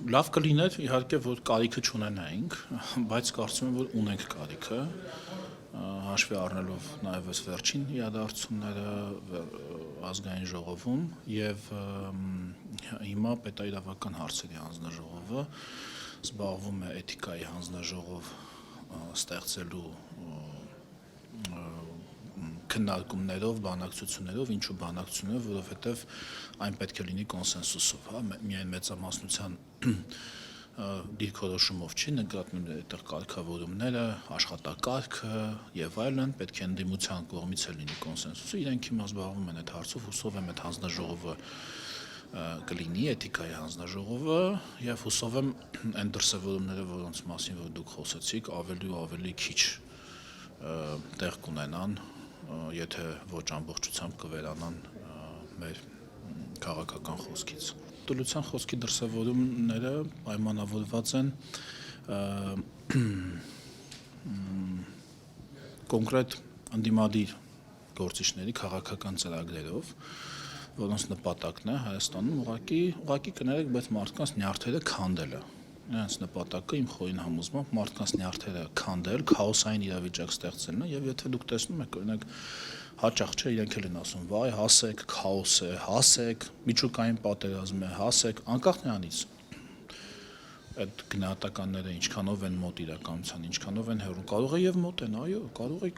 Լավ կլիներ իհարկե որ կարիքը չունենայինք, բայց կարծում եմ որ ունենք կարիքը, հաշվի առնելով նաև այս վերջին իրադարձությունները ազգային ժողովում եւ հիմա պետաիրավական հարցերի հանձնաժողովը զբաղվում է էթիկայի հանձնաժողով ստեղծելու քննարկումներով, բանակցություններով, ինչու բանակցություններով, որովհետև այն պետք է լինի կոնսենսուսով, հա, միայն մեծամասնության դիրքորոշումով չի նկատվում այդտեղ կարգավորումները, աշխատակարգը եւ այլն, պետք է ընդդիմության կողմից է լինի կոնսենսուսը, իրենք հիմա զբաղվում են այդ հարցով, հուսով եմ այդ հանձնաժողովը կլինի էթիկայի հանձնաժողովը եւ հուսով եմ այն դրսևորումները, որոնց մասին որ դուք խոսեցիք, ավելի ու ավելի քիչ տեղ կունենան, եթե ոչ ամբողջությամբ կվերանան մեր քաղաքական խոսքից։ Տլության խոսքի դրսևորումները պայմանավորված են կոնկրետ ընդդիմադիր գործիչների քաղաքական ծրագրերով, որոնց նպատակն է Հայաստանում ուղղակի կներեք, բայց մարդկանց նյարդերը քանդելը։ Նրանց նպատակը իմ խորին համոզմամբ մարդկանց նյարդերը քանդել, քաոսային իրավիճակ ստեղծելն է եւ եթե դուք տեսնում եք օրինակ հաճախ չէ իրենք էլ են ասում վայ հասեք քաոս է, հասեք միջուկային պատերազմ է, հասեք անկախ նրանից այդ գնահատականները ինչքանով են մոտ իրականության, ինչքանով են հեռու, կարող է եւ մոտ են, այո,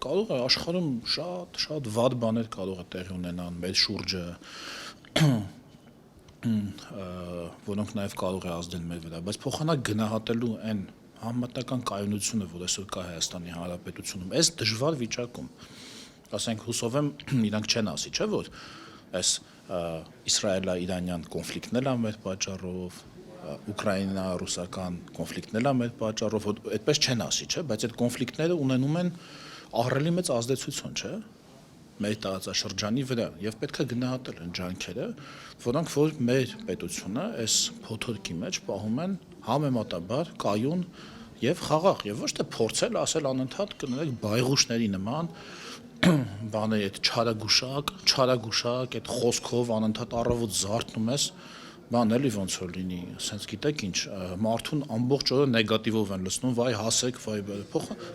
կարող է աշխարհում շատ վատ բաներ կարող է տեղի ունենան մեր շուրջը որոնք նաև կարող է ազդել մեր վրա, բայց փոխանակ գնահատելու այն համապետական կայունությունը, որ այսօր կա Հայաստանի Հանրապետությունում, այս դժվար վիճակում, ասենք հուսով եմ իրանք չեն ասի, չէ՞ որ այս իսրայելա-իրանյան կոնֆլիկտն էլ է մեր պատճառով, ուկրաինա-ռուսական կոնֆլիկտն էլ է մեր պատճառով, այդպես չեն ասի, չէ՞, բայց այդ կոնֆլիկտները ունենում են ահռելի մեծ ազդեցություն, չէ՞ մեր տարածաշրջանի վրա եւ պետք է գնահատել այն ջանքերը, որոնք որ մեր պետությունը այս փոթորկի մեջ պահում են համեմատաբար կայուն եւ խաղաղ եւ ոչ թե փորձել ասել անընդհատ կներեք բայղուշների նման բաներ այդ չարագուշակ այդ խոսքով անընդհատ առավոտ զարթնում ես բան էլի ոնց որ լինի, ասենց գիտեք ինչ, մարդուն ամբողջ օրը նեգատիվով են լցնում, վայ հասեք, վայ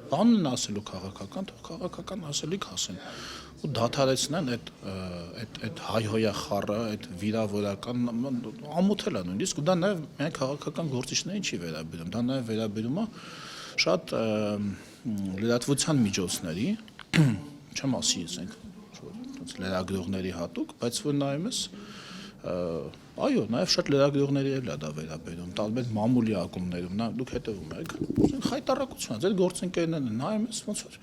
բանն են ասելու քաղաքական, թող քաղաքական ասելիք ասեն ու դադարեցնեն այդ հայհոյա խառը, այդ վիրավորական ամոթել է նույնիսկ ու դա նաև միայն քաղաքական գործիչներին չի վերաբերում, դա նաև վերաբերում է շատ լրատվության միջոցների, չեմ ասի ասենք լրագրողների հատուկ, բայց որ նայում ես այո, նաև շատ լրագրողների էլ է դա վերաբերում, տարբեր մամուլի ակումբներում, դուք հետևում եք, խայտառակություն, ձեր գործընկերներն են, նայում ես ոնց որ,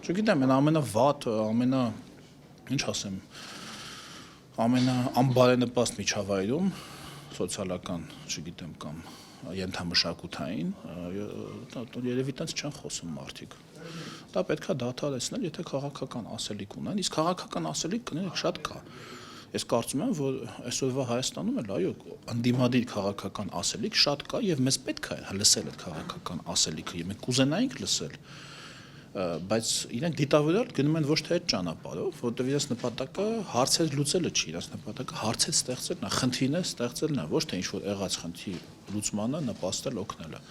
չգիտեմ, այն ամենավատ, ինչ ասեմ, ամենաանբարենպաստ միջավայրում, սոցիալական, չգիտեմ, կամ ենթամշակութային, երևի տենց չեն խոսում մարդիկ։ Դա պետք է դադարեցնել, եթե քաղաքական ասելիք ունեն, իսկ քաղաքական ասելիք կներեք շատ կա։ Ես կարծում եմ, որ այսօրվա Հայաստանում էլ այո, ընդդիմադիր քաղաքական ասելիք շատ կա եւ մեզ պետք է լսել այդ քաղաքական ասելիքը, եւ մենք կուզենայինք լսել, բայց իրենք դիտավորել գնում են ոչ թե այդ ճանապարհով, որտեղ իրենց նպատակը հարցեր լուծելը չի, իրենց նպատակը հարցեր ստեղծելն է, խնդիրներ ստեղծելն է, ոչ թե ինչ որ եղած խնդրի լուծմանը նպաստել օգնելը։